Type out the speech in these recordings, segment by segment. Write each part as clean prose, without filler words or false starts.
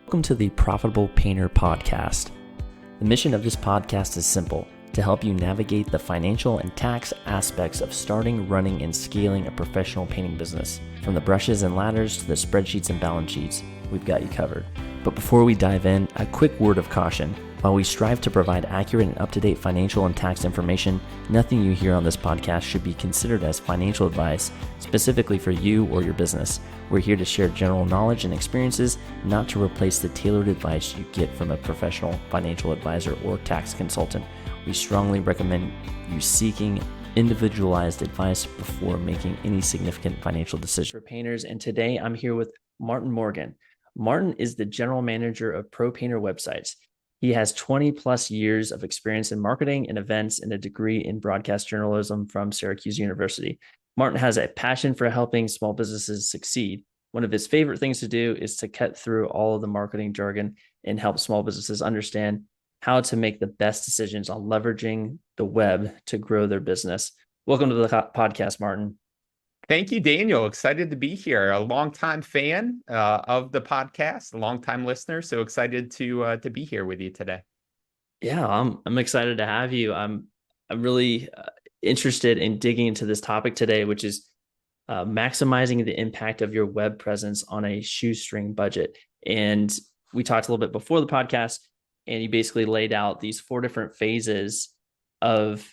Welcome to the Profitable Painter Podcast. The mission of this podcast is simple: to help you navigate the financial and tax aspects of starting, running, and scaling a professional painting business. From the brushes and ladders to the spreadsheets and balance sheets, we've got you covered. But before we dive in, a quick word of caution. While we strive to provide accurate and up-to-date financial and tax information, nothing you hear on this podcast should be considered as financial advice specifically for you or your business. We're here to share general knowledge and experiences, not to replace the tailored advice you get from a professional financial advisor or tax consultant. We strongly recommend you seeking individualized advice before making any significant financial decisions. For painters, and today I'm here with Martin Morgan. Martin is the general manager of Pro Painter Websites. He has 20 plus years of experience in marketing and events and a degree in broadcast journalism from Syracuse University. Martin has a passion for helping small businesses succeed. One of his favorite things to do is to cut through all of the marketing jargon and help small businesses understand how to make the best decisions on leveraging the web to grow their business. Welcome to the podcast, Martin. Thank you, Daniel. Excited to be here. A longtime fan of the podcast, a longtime listener. So excited to be here with you today. Yeah, I'm excited to have you. I'm really interested in digging into this topic today, which is maximizing the impact of your web presence on a shoestring budget. And we talked a little bit before the podcast, and you basically laid out these 4 different phases of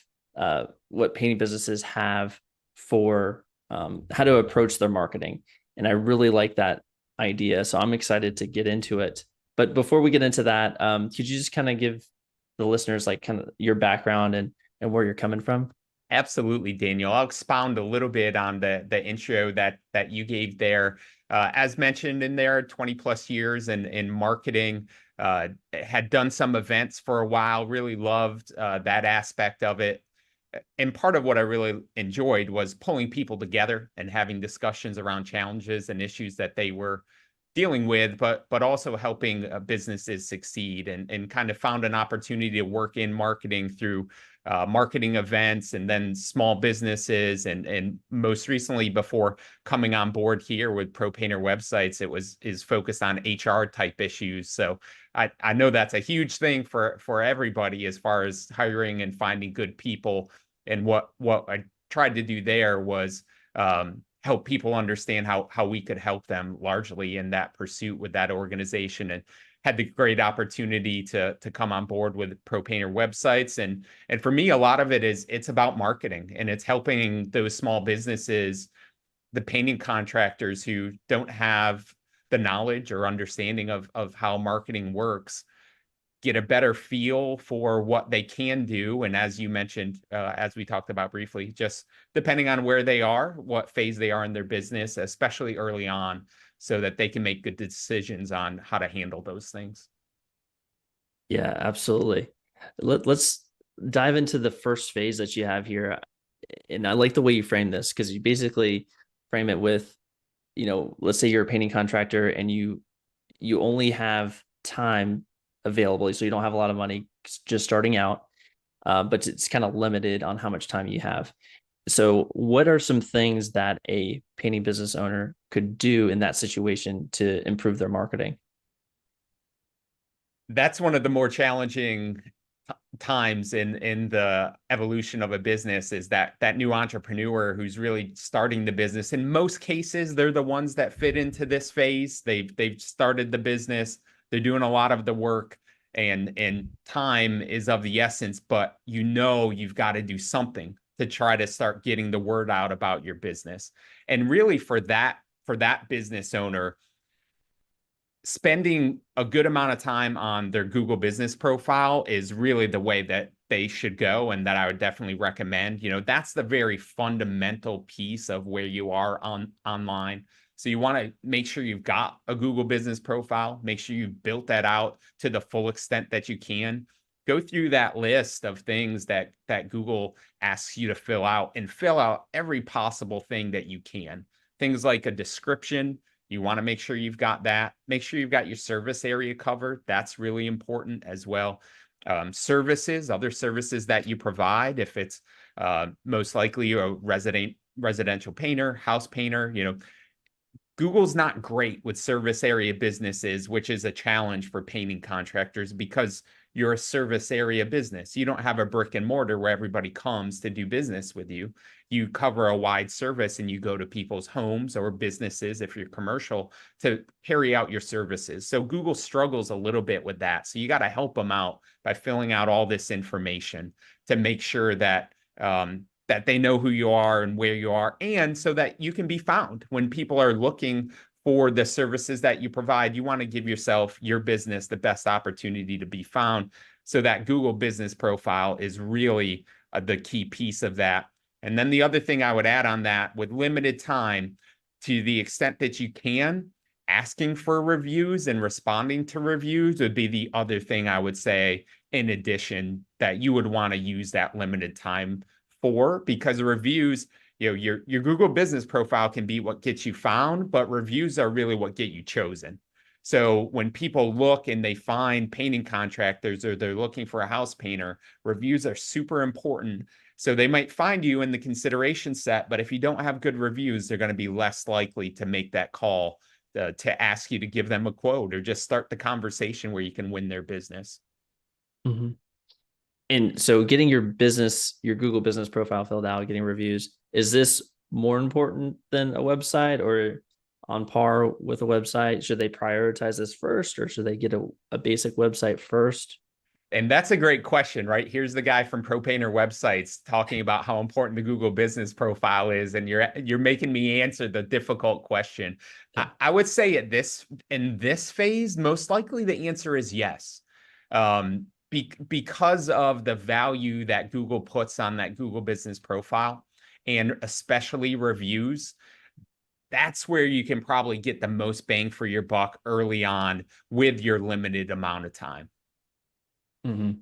what painting businesses have for how to approach their marketing. And I really like that idea. So I'm excited to get into it. But before we get into that, could you just kind of give the listeners like kind of your background and where you're coming from? Absolutely, Daniel. I'll expound a little bit on the intro that you gave there. As mentioned in there, 20 plus years in marketing, had done some events for a while, really loved that aspect of it. And part of what I really enjoyed was pulling people together and having discussions around challenges and issues that they were dealing with, but also helping businesses succeed, and kind of found an opportunity to work in marketing through marketing events and then small businesses. And most recently, before coming on board here with Pro Painter Websites, is focused on HR type issues. So I know that's a huge thing for everybody as far as hiring and finding good people. And what I tried to do there was help people understand how we could help them largely in that pursuit with that organization, and had the great opportunity to come on board with Pro Painter Websites. And for me, a lot of it's about marketing, and it's helping those small businesses, the painting contractors who don't have the knowledge or understanding of how marketing works, get a better feel for what they can do. And as you mentioned, as we talked about briefly, just depending on where they are, what phase they are in their business, especially early on, so that they can make good decisions on how to handle those things. Yeah, absolutely. Let's dive into the first phase that you have here. And I like the way you frame this, because you basically frame it with, let's say you're a painting contractor and you only have time available. So you don't have a lot of money just starting out, but it's kind of limited on how much time you have. So what are some things that a painting business owner could do in that situation to improve their marketing? That's one of the more challenging times in the evolution of a business, is that new entrepreneur who's really starting the business. In most cases, they're the ones that fit into this phase. They've started the business. They're doing a lot of the work, and time is of the essence, but you've got to do something to try to start getting the word out about your business. And really for that business owner, spending a good amount of time on their Google business profile is really the way that they should go, and that I would definitely recommend. That's the very fundamental piece of where you are online. So you want to make sure you've got a Google business profile, make sure you've built that out to the full extent that you can. Go through that list of things that Google asks you to fill out, and fill out every possible thing that you can. Things like a description, you want to make sure you've got that. Make sure you've got your service area covered. That's really important as well. Services, other services that you provide, if it's most likely you're a residential painter, house painter, Google's not great with service area businesses, which is a challenge for painting contractors because you're a service area business. You don't have a brick and mortar where everybody comes to do business with you. You cover a wide service and you go to people's homes or businesses, if you're commercial, to carry out your services. So Google struggles a little bit with that. So you got to help them out by filling out all this information to make sure that that they know who you are and where you are, and so that you can be found when people are looking for the services that you provide. You want to give yourself, your business, the best opportunity to be found. So that Google business profile is really the key piece of that. And then the other thing I would add on that, with limited time, to the extent that you can, asking for reviews and responding to reviews would be the other thing I would say, in addition, that you would want to use that limited time for, because reviews, your Google business profile can be what gets you found, but reviews are really what get you chosen. So when people look and they find painting contractors, or they're looking for a house painter, reviews are super important. So they might find you in the consideration set, but if you don't have good reviews, they're going to be less likely to make that call to ask you to give them a quote, or just start the conversation where you can win their business. Mm-hmm. And so getting your Google business profile filled out, getting reviews, is this more important than a website, or on par with a website? Should they prioritize this first, or should they get a basic website first? And that's a great question, right? Here's the guy from Pro Painter Websites talking about how important the Google business profile is, and you're making me answer the difficult question. Yeah. I would say in this phase, most likely the answer is yes. Because of the value that Google puts on that Google business profile, and especially reviews, that's where you can probably get the most bang for your buck early on with your limited amount of time. Mm-hmm.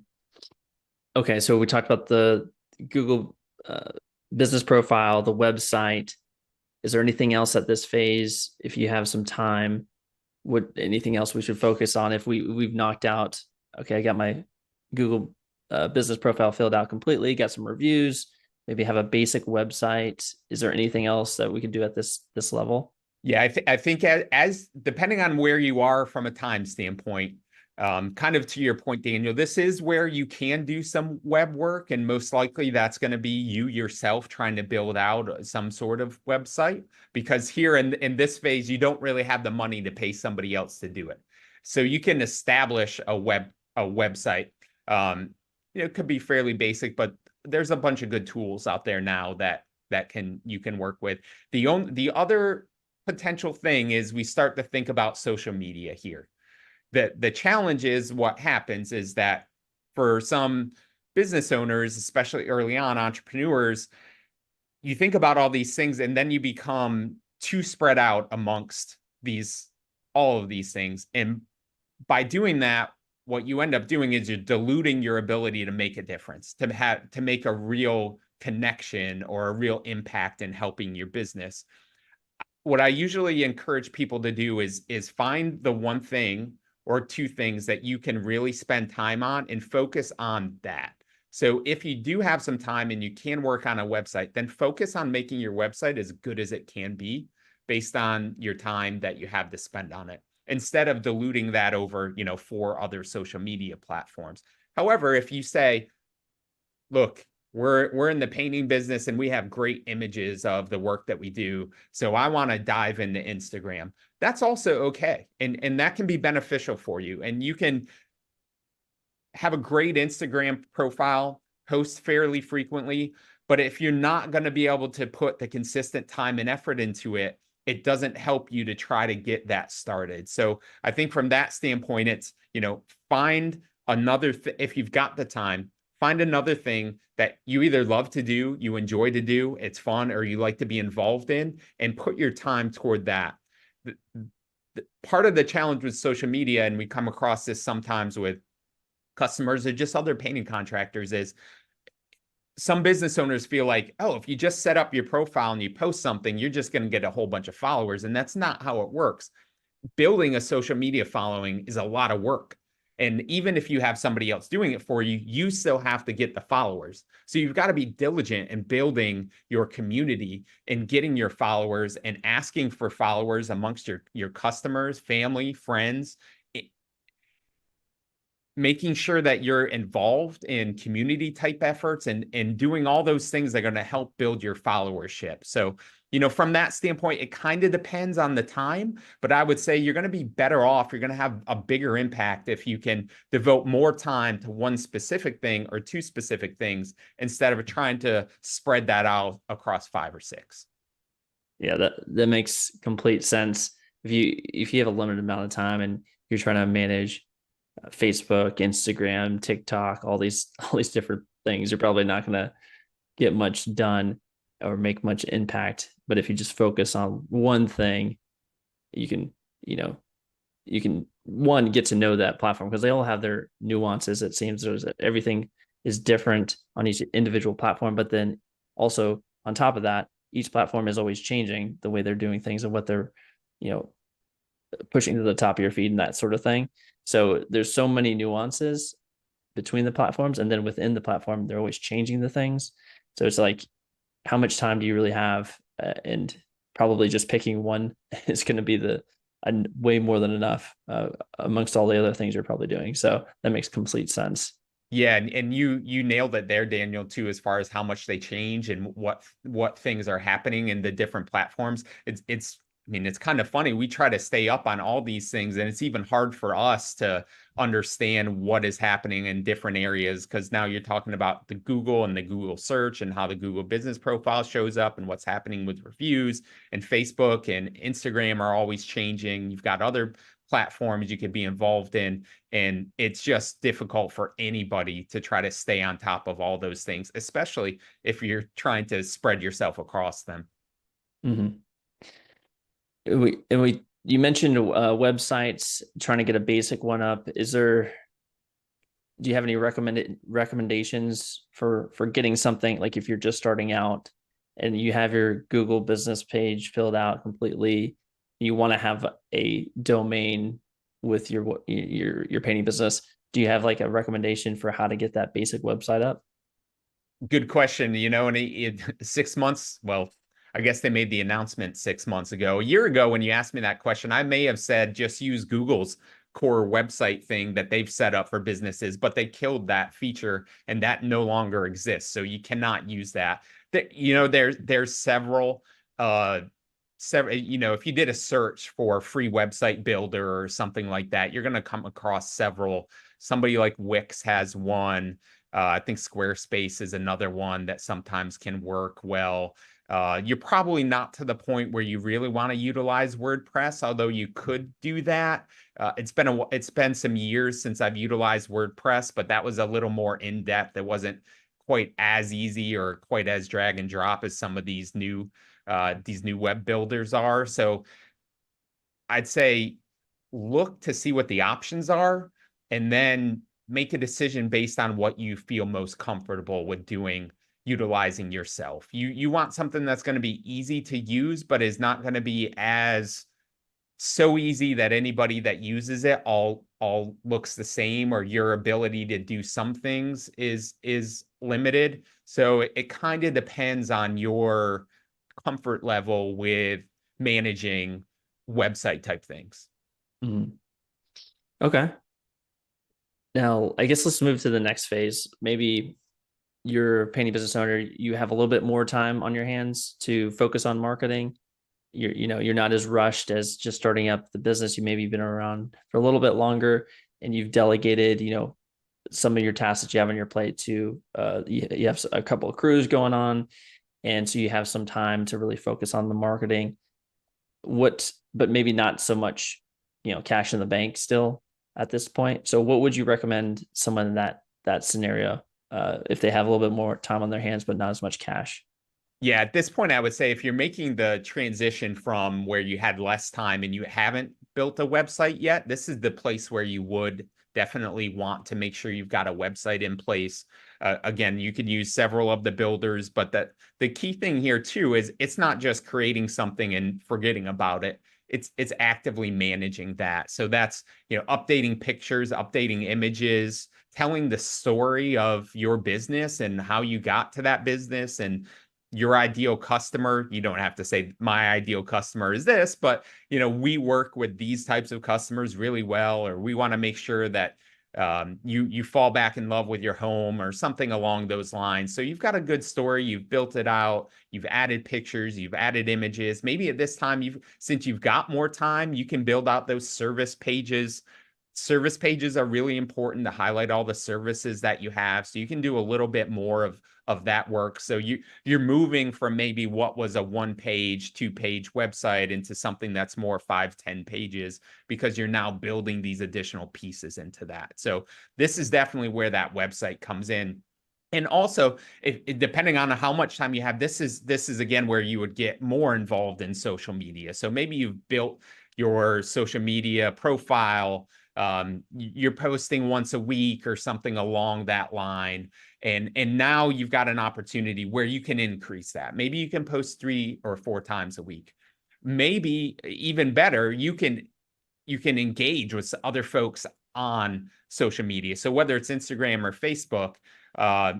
Okay, so we talked about the Google business profile, the website. Is there anything else at this phase, if you have some time? Anything else we should focus on if we've knocked out? Okay, I got my Google business profile filled out completely, got some reviews, maybe have a basic website. Is there anything else that we could do at this level? Yeah, I think as depending on where you are from a time standpoint, kind of to your point, Daniel, this is where you can do some web work, and most likely that's going to be you yourself trying to build out some sort of website, because here in this phase, you don't really have the money to pay somebody else to do it. So you can establish a website. It could be fairly basic, but there's a bunch of good tools out there now that you can work with. The other potential thing is we start to think about social media here. The challenge is, what happens is that for some business owners, especially early on, entrepreneurs, you think about all these things and then you become too spread out amongst all of these things. And by doing that, what you end up doing is you're diluting your ability to make a difference, to make a real connection or a real impact in helping your business. What I usually encourage people to do is find the one thing or two things that you can really spend time on and focus on that. So if you do have some time and you can work on a website, then focus on making your website as good as it can be based on your time that you have to spend on it, instead of diluting that over, 4 other social media platforms. However, if you say, look, we're in the painting business and we have great images of the work that we do, so I want to dive into Instagram, that's also okay. And that can be beneficial for you. And you can have a great Instagram profile, post fairly frequently, but if you're not going to be able to put the consistent time and effort into it, it doesn't help you to try to get that started. So I think from that standpoint, it's, find another, if you've got the time, find another thing that you either love to do, you enjoy to do, it's fun, or you like to be involved in, and put your time toward that. Part of the challenge with social media, and we come across this sometimes with customers or just other painting contractors, is some business owners feel like, oh, if you just set up your profile and you post something, you're just going to get a whole bunch of followers. And that's not how it works. Building a social media following is a lot of work. And even if you have somebody else doing it for you, you still have to get the followers. So you've got to be diligent in building your community and getting your followers and asking for followers amongst your customers, family, friends, making sure that you're involved in community type efforts and doing all those things that are going to help build your followership. So, from that standpoint, it kind of depends on the time, but I would say you're going to be better off. You're going to have a bigger impact if you can devote more time to one specific thing or two specific things instead of trying to spread that out across 5 or 6. Yeah, that makes complete sense. If you have a limited amount of time and you're trying to manage Facebook, Instagram, TikTok, all these different things, you're probably not going to get much done or make much impact. But if you just focus on one thing, you can, you can one get to know that platform because they all have their nuances. It seems everything is different on each individual platform, but then also on top of that, each platform is always changing the way they're doing things and what they're, you know, pushing to the top of your feed and that sort of thing. So there's so many nuances between the platforms, and then within the platform, they're always changing the things. So it's like, how much time do you really have? And probably just picking one is going to be way more than enough amongst all the other things you're probably doing. So that makes complete sense. Yeah, and you nailed it there, Daniel, too, as far as how much they change and what things are happening in the different platforms. It's I mean, it's kind of funny. We try to stay up on all these things, and it's even hard for us to understand what is happening in different areas because now you're talking about the Google and the Google search and how the Google business profile shows up and what's happening with reviews, and Facebook and Instagram are always changing. You've got other platforms you could be involved in, and it's just difficult for anybody to try to stay on top of all those things, especially if you're trying to spread yourself across them. Mm-hmm. You mentioned websites, trying to get a basic one up. Do you have any recommendations for getting something, like if you're just starting out and you have your Google business page filled out completely, you want to have a domain with your painting business? Do you have like a recommendation for how to get that basic website up? Good question. In 6 months, well, I guess they made the announcement 6 months ago. A year ago, when you asked me that question, I may have said just use Google's core website thing that they've set up for businesses, but they killed that feature and that no longer exists. So you cannot use that. There's several, if you did a search for free website builder or something like that, you're going to come across several. Somebody like Wix has one. I think Squarespace is another one that sometimes can work well. You're probably not to the point where you really want to utilize WordPress, although you could do that. It's been some years since I've utilized WordPress, but that was a little more in depth. It wasn't quite as easy or quite as drag and drop as some of these new web builders are. So I'd say look to see what the options are and then make a decision based on what you feel most comfortable with doing, utilizing yourself. You want something that's going to be easy to use, but is not going to be as so easy that anybody that uses it all looks the same, or your ability to do some things is limited. So it kind of depends on your comfort level with managing website type things. Mm-hmm. Okay. Now, I guess let's move to the next phase. Maybe you're a painting business owner, you have a little bit more time on your hands to focus on marketing. You're not as rushed as just starting up the business. You maybe been around for a little bit longer and you've delegated, some of your tasks that you have on your plate to you have a couple of crews going on. And so you have some time to really focus on the marketing. But maybe not so much, cash in the bank still at this point. So what would you recommend someone in that scenario, if they have a little bit more time on their hands, but not as much cash? Yeah, at this point, I would say if you're making the transition from where you had less time and you haven't built a website yet, this is the place where you would definitely want to make sure you've got a website in place. Again, you could use several of the builders, but the key thing here too is it's not just creating something and forgetting about it. it's actively managing that. So that's, updating pictures, updating images, telling the story of your business and how you got to that business and your ideal customer. You don't have to say my ideal customer is this, but we work with these types of customers really well, or we want to make sure that you fall back in love with your home or something along those lines. So you've got a good story, you've built it out, you've added pictures, you've added images. Maybe at this time, since you've got more time, you can build out those service pages. Service pages are really important to highlight all the services that you have, so you can do a little bit more of that work. So you're moving from maybe what was a 1-page, 2-page website into something that's more 5, 10 pages, because you're now building these additional pieces into that. So this is definitely where that website comes in. And also, depending on how much time you have, this is again where you would get more involved in social media. So maybe you've built your social media profile, you're posting once a week or something along that line. And now you've got an opportunity where you can increase that. Maybe you can post 3 or 4 times a week. Maybe even better, you can engage with other folks on social media. So whether it's Instagram or Facebook,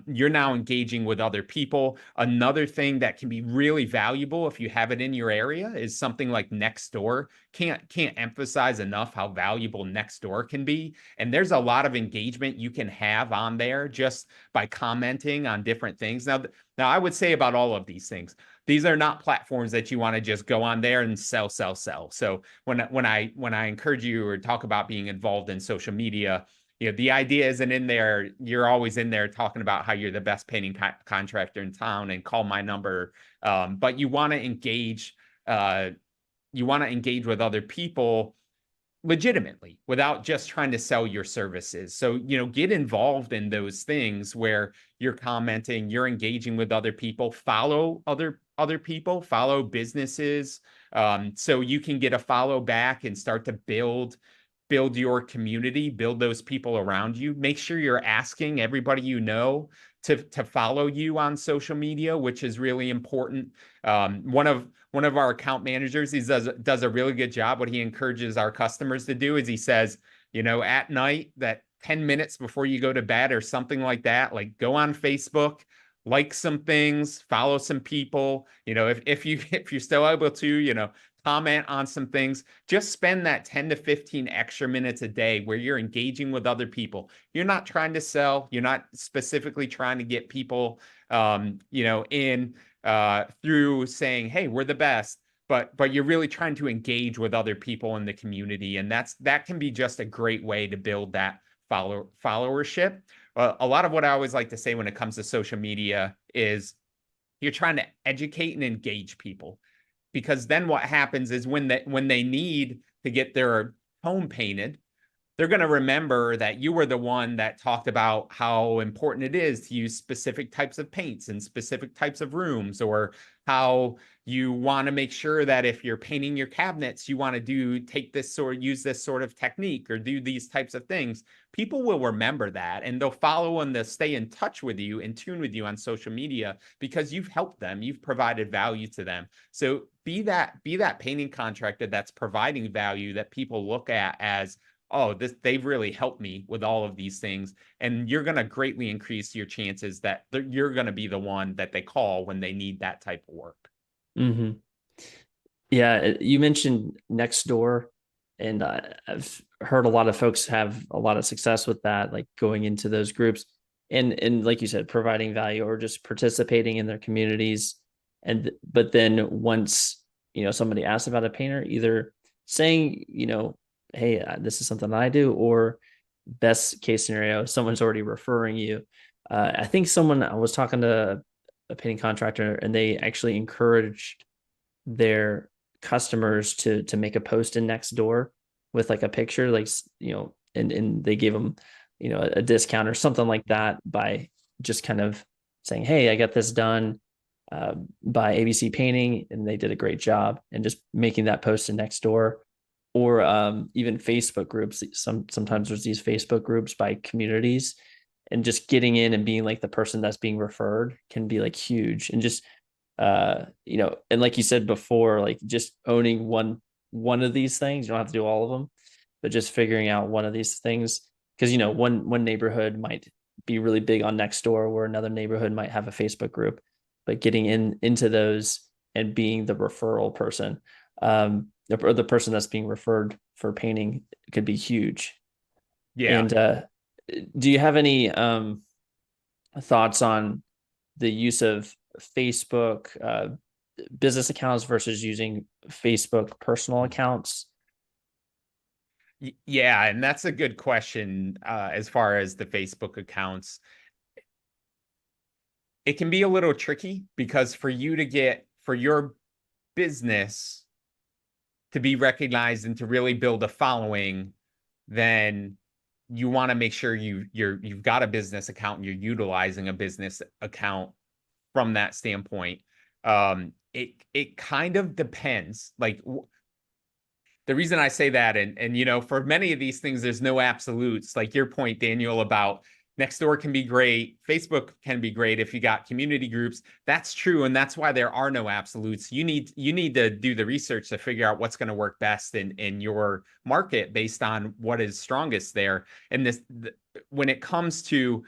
you're now engaging with other people. Another thing that can be really valuable if you have it in your area is something like Nextdoor. Can't emphasize enough how valuable Nextdoor can be. And there's a lot of engagement you can have on there just by commenting on different things. Now I would say about all of these things, these are not platforms that you want to just go on there and sell. So when I encourage you or talk about being involved in social media, the idea isn't in there. You're always in there talking about how you're the best painting contractor in town and call my number. But you want to engage. You want to engage with other people legitimately without just trying to sell your services. So, get involved in those things where you're commenting, you're engaging with other people, follow other people, follow businesses. So you can get a follow back and start to build your community, build those people around you. Make sure you're asking everybody to follow you on social media, which is really important. One of our account managers, he does a really good job. What he encourages our customers to do is he says, at night, that 10 minutes before you go to bed or something like that, like go on Facebook, like some things, follow some people. If you're still able to, comment on some things. Just spend that 10 to 15 extra minutes a day where you're engaging with other people. You're not trying to sell. You're not specifically trying to get people, in through saying, "Hey, we're the best." But you're really trying to engage with other people in the community, and that can be just a great way to build that followership. A lot of what I always like to say when it comes to social media is you're trying to educate and engage people. Because then what happens is when they need to get their home painted, they're going to remember that you were the one that talked about how important it is to use specific types of paints in specific types of rooms, or how you want to make sure that if you're painting your cabinets, you want to use this sort of technique or do these types of things. People will remember that, and they'll follow and they'll stay in touch with you, in tune with you on social media, because you've helped them, you've provided value to them. So be that painting contractor that's providing value that people look at as, oh, they've really helped me with all of these things. And you're going to greatly increase your chances that you're going to be the one that they call when they need that type of work. Mm-hmm. Yeah, you mentioned Nextdoor, and I've heard a lot of folks have a lot of success with that, like going into those groups and like you said, providing value or just participating in their communities. But then once, somebody asks about a painter, either saying, hey, this is something I do, or best case scenario, someone's already referring you. I think I was talking to a painting contractor, and they actually encouraged their customers to make a post in Nextdoor with like a picture, like, and they gave them, a discount or something like that by just kind of saying, hey, I got this done by ABC Painting, and they did a great job, and just making that post in Nextdoor. Or even Facebook groups. Sometimes there's these Facebook groups by communities, and just getting in and being like the person that's being referred can be like huge. And just and like you said before, like just owning one one of these things. You don't have to do all of them, but just figuring out one of these things. Because, you know, one neighborhood might be really big on Nextdoor, where another neighborhood might have a Facebook group, but getting into those and being the referral person, or the person that's being referred for painting, could be huge. Yeah. And do you have any thoughts on the use of Facebook business accounts versus using Facebook personal accounts? Yeah, and that's a good question as far as the Facebook accounts. It can be a little tricky because for your business to be recognized and to really build a following, then you want to make sure you've got a business account and you're utilizing a business account from that standpoint. It kind of depends. Like the reason I say that, and you know, for many of these things, there's no absolutes. Like your point, Daniel, about Nextdoor can be great, Facebook can be great if you got community groups. That's true, and that's why there are no absolutes. You need to do the research to figure out what's going to work best in your market based on what is strongest there. And when it comes to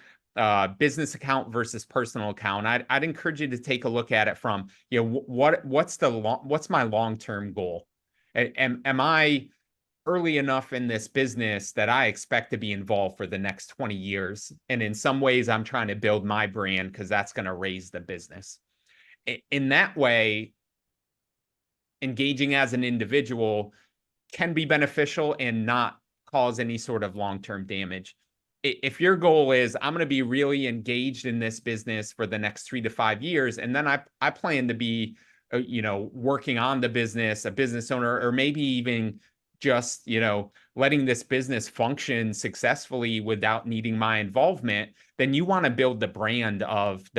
business account versus personal account, I'd encourage you to take a look at it from, you know, what's my long-term goal? Am I early enough in this business that I expect to be involved for the next 20 years? And in some ways, I'm trying to build my brand because that's going to raise the business. In that way, engaging as an individual can be beneficial and not cause any sort of long-term damage. If your goal is, I'm going to be really engaged in this business for the next 3 to 5 years, and then I plan to be, you know, working on the business, a business owner, or maybe even just, you know, letting this business function successfully without needing my involvement, then you want to build the brand of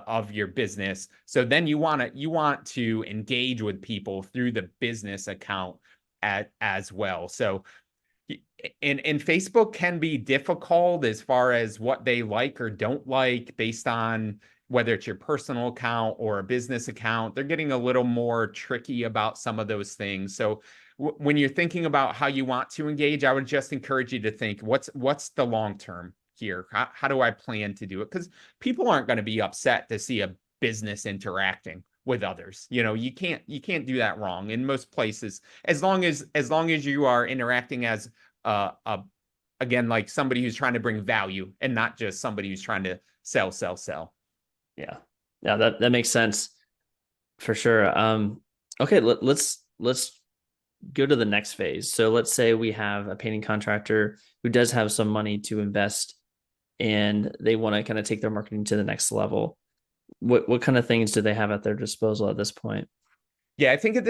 of your business. So then you want to engage with people through the business account as well. So and Facebook can be difficult as far as what they like or don't like based on whether it's your personal account or a business account. They're getting a little more tricky about some of those things. So when you're thinking about how you want to engage, I would just encourage you to think, what's the long term here? How do I plan to do it? Because people aren't going to be upset to see a business interacting with others. You know, you can't do that wrong in most places, as long as you are interacting as again, like somebody who's trying to bring value and not just somebody who's trying to sell. Yeah, yeah, that makes sense for sure. Okay, let's go to the next phase. So let's say we have a painting contractor who does have some money to invest, and they want to kind of take their marketing to the next level. What kind of things do they have at their disposal at this point? Yeah, I think at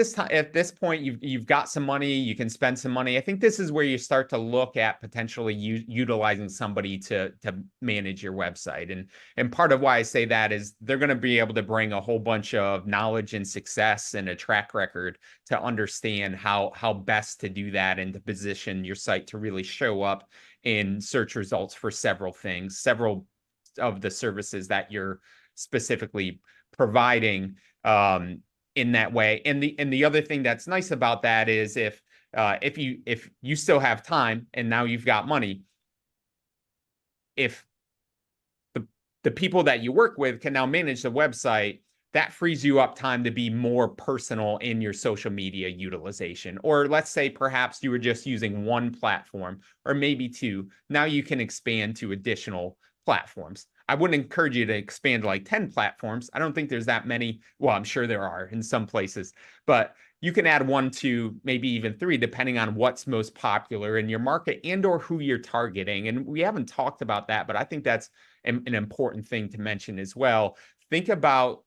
this point, you've got some money, you can spend some money. I think this is where you start to look at potentially utilizing somebody to manage your website. And part of why I say that is they're going to be able to bring a whole bunch of knowledge and success and a track record to understand how best to do that and to position your site to really show up in search results for several things, several of the services that you're specifically providing. In that way. And the other thing that's nice about that is if you still have time and now you've got money, if the people that you work with can now manage the website, that frees you up time to be more personal in your social media utilization. Or let's say perhaps you were just using one platform or maybe two. Now you can expand to additional platforms. I wouldn't encourage you to expand to like 10 platforms. I don't think there's that many. Well, I'm sure there are in some places, but you can add 1, 2, maybe even 3, depending on what's most popular in your market and or who you're targeting. And we haven't talked about that, but I think that's an important thing to mention as well. Think about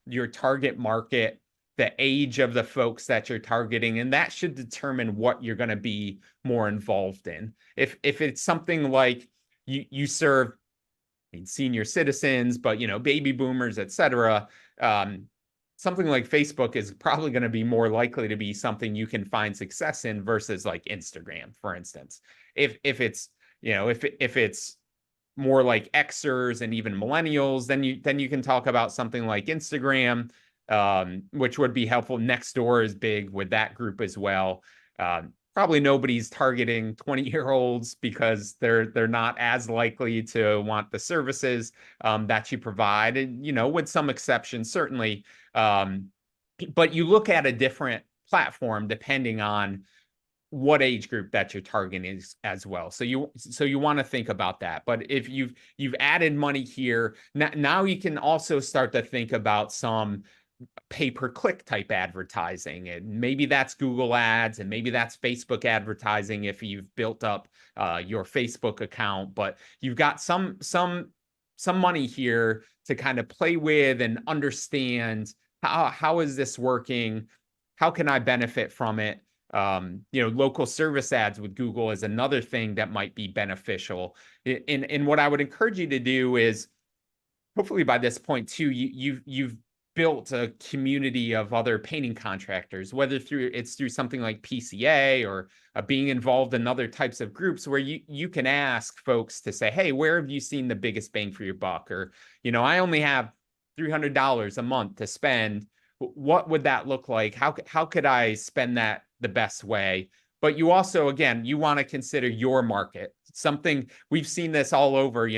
your target market, the age of the folks that you're targeting, and that should determine what you're going to be more involved in. If it's something like you serve senior citizens, but you know, baby boomers, etc. Something like Facebook is probably going to be more likely to be something you can find success in versus like Instagram, for instance. If it's, you know, if it's more like Xers and even millennials, then you can talk about something like Instagram. which would be helpful. Next door is big with that group as well. Probably nobody's targeting 20-year-olds because they're not as likely to want the services that you provide, and with some exceptions certainly. But you look at a different platform depending on what age group that you're targeting is as well. So you want to think about that. But if you've added money here, now you can also start to think about some pay-per-click type advertising, and maybe that's Google ads, and maybe that's Facebook advertising if you've built up your Facebook account. But you've got some money here to kind of play with and understand how is this working, how can I benefit from it. Local service ads with Google is another thing that might be beneficial. And what I would encourage you to do is, hopefully by this point too, you've built a community of other painting contractors, whether it's through something like PCA or being involved in other types of groups where you can ask folks to say, hey, where have you seen the biggest bang for your buck? Or, I only have $300 a month to spend. What would that look like? How could I spend that the best way? But you also, again, you want to consider your market. Something we've seen this all over,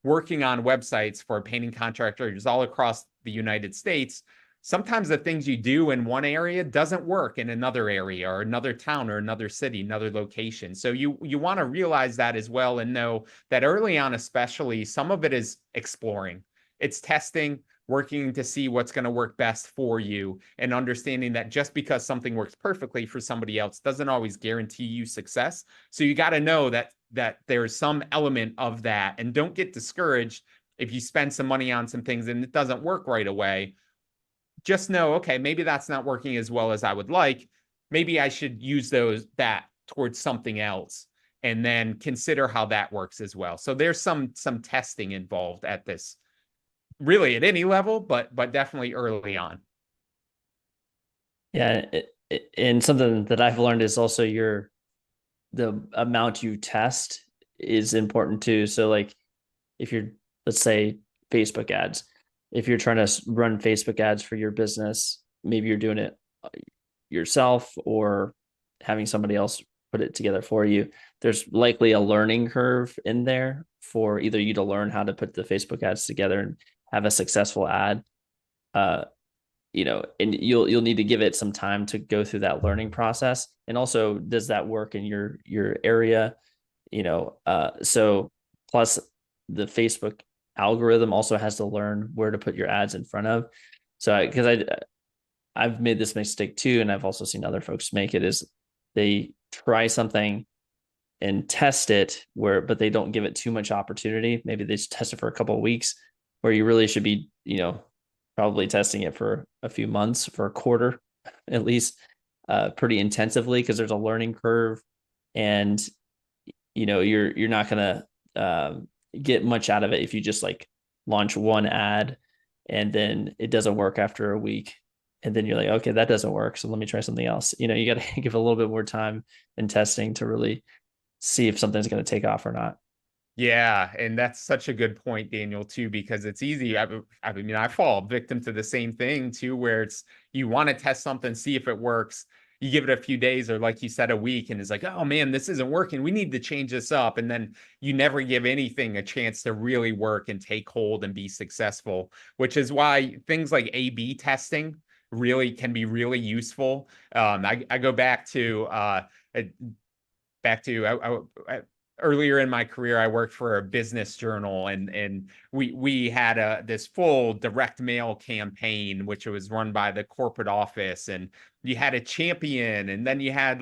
working on websites for painting contractors all across the United States. Sometimes the things you do in one area doesn't work in another area or another town or another city, another location. So you want to realize that as well, and know that early on, especially, some of it is exploring. It's testing, working to see what's going to work best for you, and understanding that just because something works perfectly for somebody else doesn't always guarantee you success. So you got to know that there's some element of that, and don't get discouraged if you spend some money on some things and it doesn't work right away. Just know, okay, maybe that's not working as well as I would like. Maybe I should use that towards something else, and then consider how that works as well. So there's some testing involved at this, really at any level, but definitely early on. Yeah, and something that I've learned is also the amount you test is important too. So like if you're, let's say, Facebook ads, if you're trying to run Facebook ads for your business, maybe you're doing it yourself or having somebody else put it together for you. There's likely a learning curve in there for either you to learn how to put the Facebook ads together and have a successful ad. And you'll need to give it some time to go through that learning process. And also, does that work in your area? So plus the Facebook algorithm also has to learn where to put your ads in front of. So because I've made this mistake too, and I've also seen other folks make it, is they try something and test it but they don't give it too much opportunity. Maybe they just test it for a couple of weeks, where you really should be, probably testing it for a few months, for a quarter at least, pretty intensively, because there's a learning curve, and you're not gonna get much out of it if you just like launch one ad and then it doesn't work after a week, and then you're like, okay, that doesn't work, so let me try something else. You got to give a little bit more time and testing to really see if something's going to take off or not. Yeah, and that's such a good point, Daniel, too, because it's easy. I fall victim to the same thing too, where you want to test something, see if it works. You give it a few days, or like you said, a week, and it's like, oh man, this isn't working. We need to change this up. And then you never give anything a chance to really work and take hold and be successful, which is why things like A/B testing really can be really useful. I go back to earlier in my career, I worked for a business journal, and we had this full direct mail campaign, which was run by the corporate office, and you had a champion, and then you had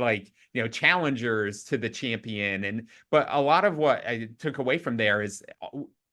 challengers to the champion. But a lot of what I took away from there is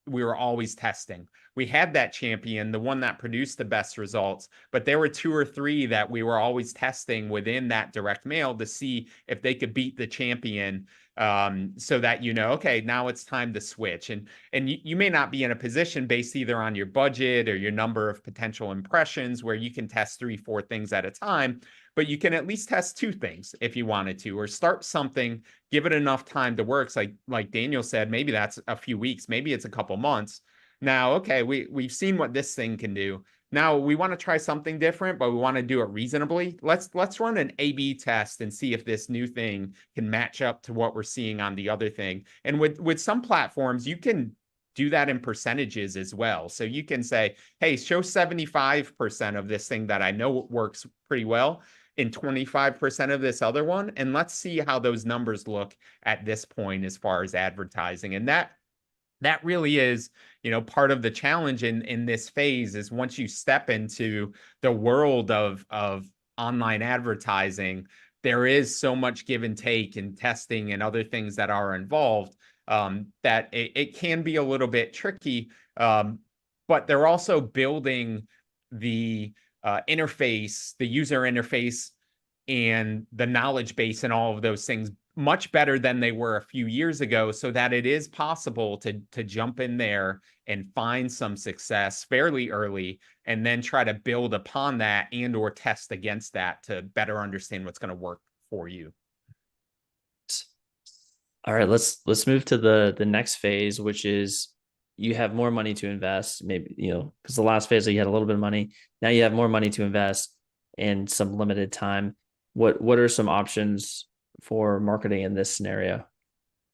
we were always testing. We had that champion, the one that produced the best results, but there were 2 or 3 that we were always testing within that direct mail to see if they could beat the champion, so that okay, now it's time to switch. And you may not be in a position, based either on your budget or your number of potential impressions, where you can test 3, 4 things at a time, but you can at least test 2 things if you wanted to, or start something, give it enough time to work. So like Daniel said, maybe that's a few weeks, maybe it's a couple months. Now, okay, we've seen what this thing can do. Now we want to try something different, but we want to do it reasonably. Let's run an A/B test and see if this new thing can match up to what we're seeing on the other thing. And with some platforms, you can do that in percentages as well. So you can say, hey, show 75% of this thing that I know works pretty well in 25% of this other one. And let's see how those numbers look at this point as far as advertising. And that really is, part of the challenge in this phase is once you step into the world of online advertising, there is so much give and take and testing and other things that are involved, that it can be a little bit tricky. But they're also building the interface, the user interface, and the knowledge base and all of those things much better than they were a few years ago, so that it is possible to jump in there and find some success fairly early and then try to build upon that and or test against that to better understand what's going to work for you. All right, let's move to the next phase, which is you have more money to invest, maybe, because the last phase you had a little bit of money. Now you have more money to invest and some limited time. What are some options for marketing in this scenario?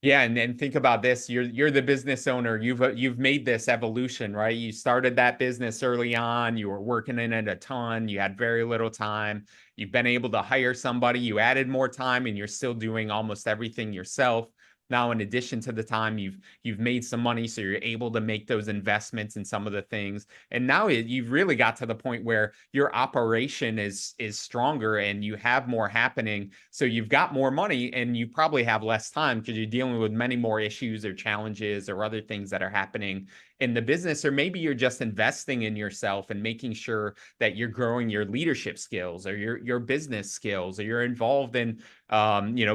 Yeah, and think about this. You're the business owner. You've made this evolution, right? You started that business early on. You were working in it a ton. You had very little time. You've been able to hire somebody. You added more time, and you're still doing almost everything yourself. Now, in addition to the time, you've made some money, so you're able to make those investments in some of the things. And now you've really got to the point where your operation is stronger and you have more happening. So you've got more money and you probably have less time because you're dealing with many more issues or challenges or other things that are happening in the business. Or maybe you're just investing in yourself and making sure that you're growing your leadership skills or your business skills, or you're involved in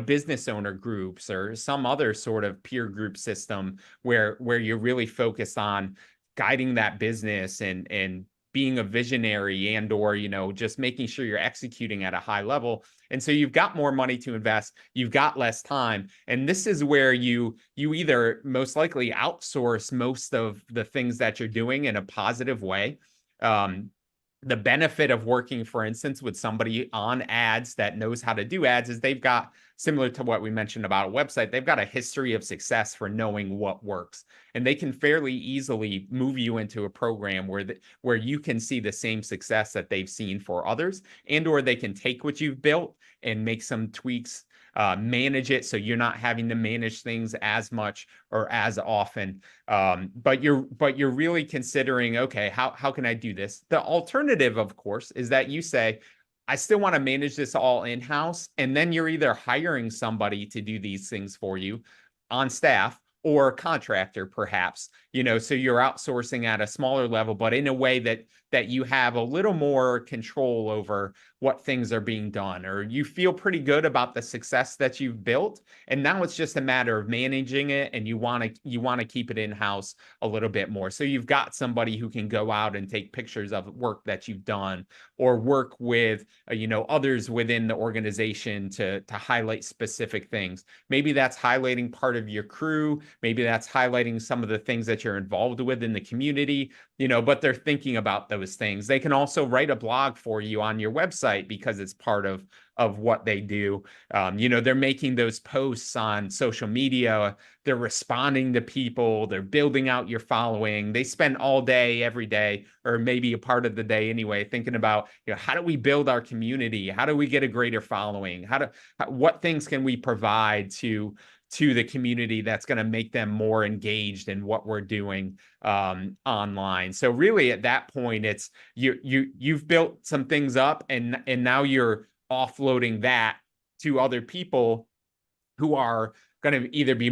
business owner groups or some other sort of peer group system where you're really focused on guiding that business and being a visionary and or just making sure you're executing at a high level. And so you've got more money to invest, you've got less time, and this is where you either most likely outsource most of the things that you're doing in a positive way. The benefit of working, for instance, with somebody on ads that knows how to do ads is they've got, similar to what we mentioned about a website, they've got a history of success for knowing what works. And they can fairly easily move you into a program where you can see the same success that they've seen for others, and or they can take what you've built and make some tweaks, manage it so you're not having to manage things as much or as often. But you're really considering, okay, how can I do this? The alternative, of course, is that you say, I still want to manage this all in-house, and then you're either hiring somebody to do these things for you on staff or a contractor, perhaps, so you're outsourcing at a smaller level, but in a way that you have a little more control over what things are being done, or you feel pretty good about the success that you've built. And now it's just a matter of managing it, and you want to keep it in-house a little bit more. So you've got somebody who can go out and take pictures of work that you've done, or work with, others within the organization to highlight specific things. Maybe that's highlighting part of your crew. Maybe that's highlighting some of the things that you're involved with in the community, but they're thinking about those things. They can also write a blog for you on your website because it's part of what they do. They're making those posts on social media. They're responding to people. They're building out your following. They spend all day, every day, or maybe a part of the day anyway, thinking about, how do we build our community? How do we get a greater following? What things can we provide to the community that's going to make them more engaged in what we're doing online? So really at that point, it's you've built some things up, and now you're offloading that to other people who are going to either be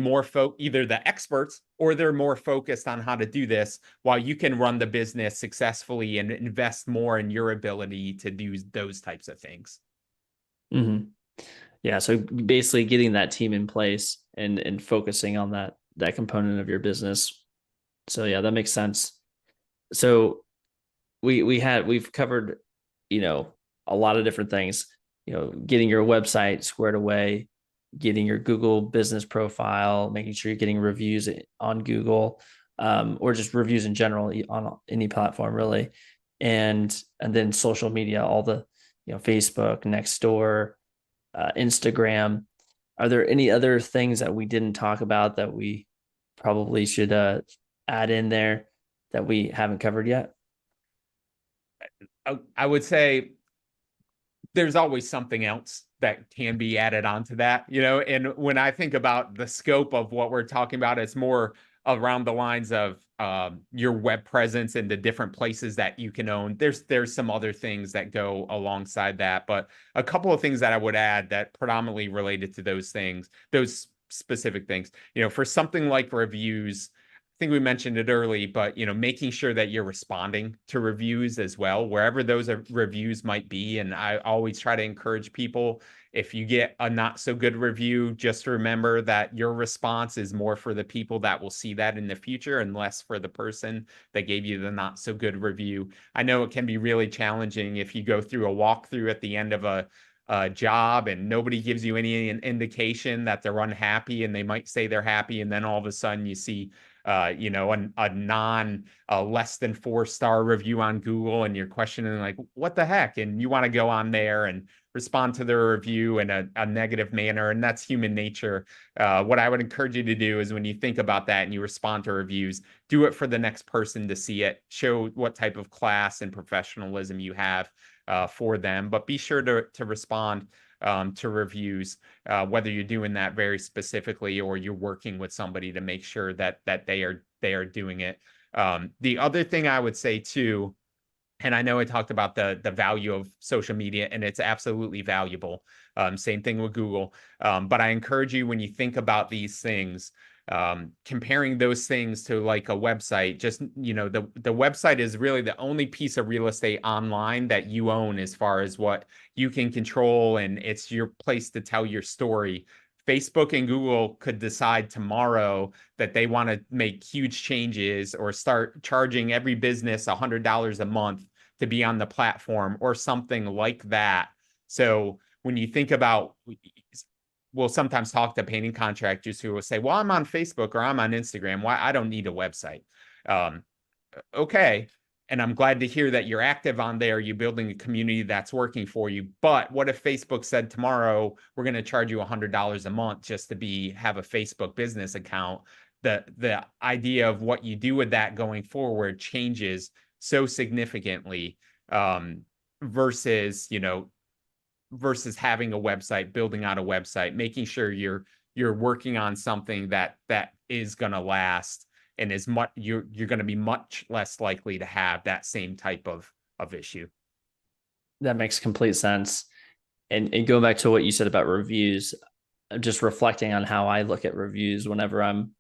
either the experts, or they're more focused on how to do this, while you can run the business successfully and invest more in your ability to do those types of things. Mm-hmm. Yeah. So basically getting that team in place and focusing on that component of your business. So yeah, that makes sense. So we've covered, a lot of different things, getting your website squared away, getting your Google business profile, making sure you're getting reviews on Google, or just reviews in general on any platform really. and then social media, all the, Facebook, Nextdoor, Instagram. Are there any other things that we didn't talk about that we probably should add in there that we haven't covered yet? I would say there's always something else that can be added onto that, and when I think about the scope of what we're talking about, it's more around the lines of your web presence and the different places that you can own. There's some other things that go alongside that, but a couple of things that I would add that predominantly related to those things, those specific things, for something like reviews. I think we mentioned it early, but making sure that you're responding to reviews as well, wherever those reviews might be. And I always try to encourage people, if you get a not so good review, just remember that your response is more for the people that will see that in the future and less for the person that gave you the not so good review. I know it can be really challenging if you go through a walkthrough at the end of a job and nobody gives you any indication that they're unhappy, and they might say they're happy, and then all of a sudden you see a less than 4-star review on Google, and you're questioning like, what the heck? And you want to go on there and respond to their review in a negative manner. And that's human nature. What I would encourage you to do is, when you think about that and you respond to reviews, do it for the next person to see it, show what type of class and professionalism you have for them, but be sure to respond to reviews, whether you're doing that very specifically or you're working with somebody to make sure that they are doing it. The other thing I would say too, and I know I talked about the value of social media, and it's absolutely valuable. Same thing with Google. But I encourage you, when you think about these things, comparing those things to like a website, just, the website is really the only piece of real estate online that you own as far as what you can control, and it's your place to tell your story. Facebook and Google could decide tomorrow that they want to make huge changes or start charging every business $100 a month to be on the platform or something like that. So when you think about, we'll sometimes talk to painting contractors who will say, well, I'm on Facebook or I'm on Instagram. Why? I don't need a website. Okay. And I'm glad to hear that you're active on there. You're building a community that's working for you. But what if Facebook said tomorrow, we're going to charge you $100 a month just to have a Facebook business account? The idea of what you do with that going forward changes so significantly, versus having a website, building out a website, making sure you're working on something that is going to last, and is much, you're going to be much less likely to have that same type of issue. That makes complete sense. And going back to what you said about reviews, just reflecting on how I look at reviews whenever I'm,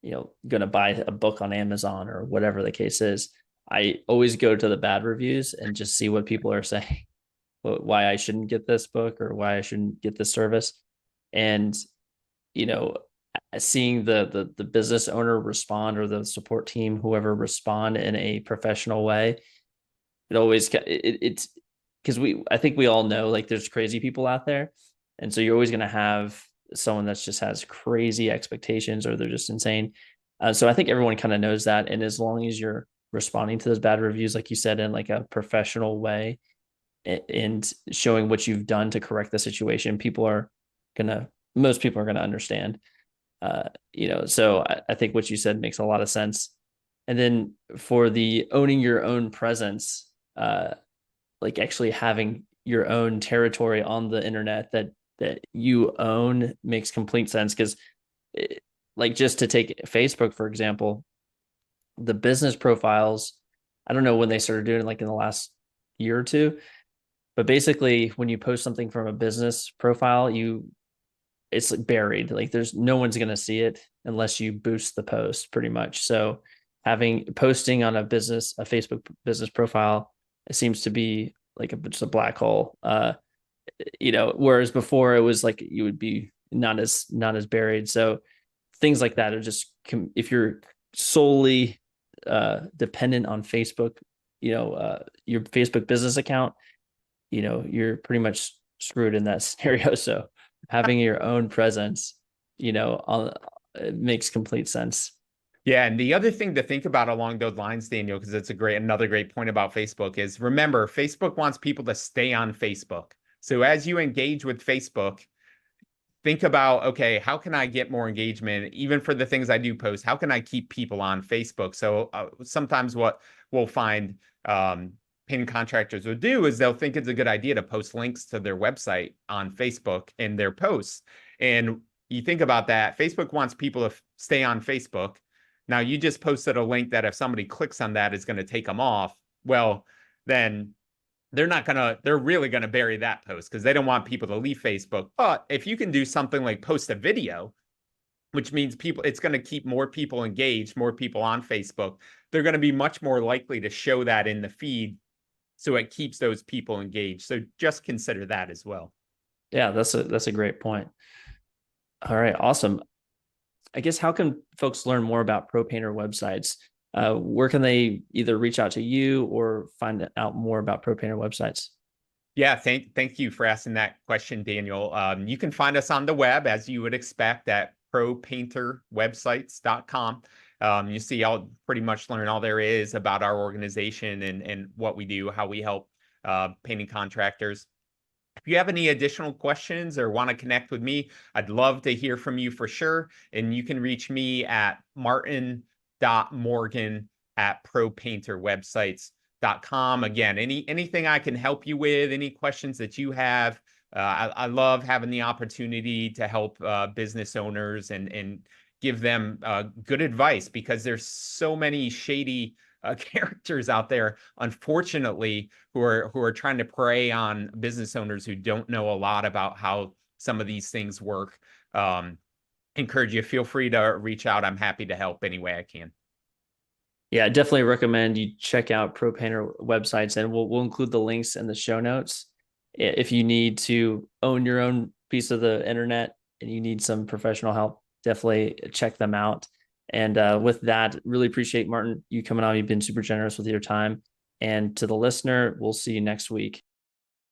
going to buy a book on Amazon or whatever the case is. I always go to the bad reviews and just see what people are saying, why I shouldn't get this book or why I shouldn't get this service. And, seeing the business owner respond, or the support team, whoever, respond in a professional way, it's because I think we all know, like, there's crazy people out there. And so you're always going to have someone that just has crazy expectations, or they're just insane. So I think everyone kind of knows that. And as long as you're responding to those bad reviews, like you said, in like a professional way, and showing what you've done to correct the situation, most people are going to understand. So I think what you said makes a lot of sense. And then for the owning your own presence, like actually having your own territory on the internet that you own, makes complete sense. Because, like, just to take Facebook, for example, the business profiles, I don't know when they started doing it, like in the last year or two, but basically when you post something from a business profile, it's like buried. Like, there's no one's going to see it unless you boost the post, pretty much. So posting on a Facebook business profile, it seems to be like just a black hole. Whereas before it was like you would be not as buried. So things like that are just, if you're solely dependent on Facebook, your Facebook business account, you're pretty much screwed in that scenario. So having your own presence, it makes complete sense. Yeah, and the other thing to think about along those lines, Daniel, because it's another great point about Facebook is remember, Facebook wants people to stay on Facebook. So as you engage with Facebook, think about, okay, how can I get more engagement even for the things I do post? How can I keep people on Facebook? So sometimes what we'll find painting contractors will do is they'll think it's a good idea to post links to their website on Facebook in their posts. And you think about that, Facebook wants people to stay on Facebook. Now you just posted a link that if somebody clicks on that is going to take them off. Well, then they're really gonna bury that post because they don't want people to leave Facebook. But if you can do something like post a video, which means it's going to keep more people engaged, more people on Facebook, they're going to be much more likely to show that in the feed. So it keeps those people engaged. So just consider that as well. Yeah, that's a great point. All right, awesome. I guess how can folks learn more about Pro Painter websites? Where can they either reach out to you or find out more about Pro Painter websites? Yeah, thank you for asking that question, Daniel. You can find us on the web as you would expect at propainterwebsites.com. You see, I'll pretty much learn all there is about our organization and what we do, how we help painting contractors. If you have any additional questions or want to connect with me, I'd love to hear from you for sure. And you can reach me at martin.morgan@propainterwebsites.com. Again, anything I can help you with, any questions that you have. I love having the opportunity to help business owners and give them good advice because there's so many shady characters out there, unfortunately, who are trying to prey on business owners who don't know a lot about how some of these things work. Encourage you, feel free to reach out. I'm happy to help any way I can. Yeah, I definitely recommend you check out Pro Painter websites, and we'll include the links in the show notes. If you need to own your own piece of the internet and you need some professional help, definitely check them out. And with that, really appreciate Martin you coming on. You've been super generous with your time. And to the listener, we'll see you next week.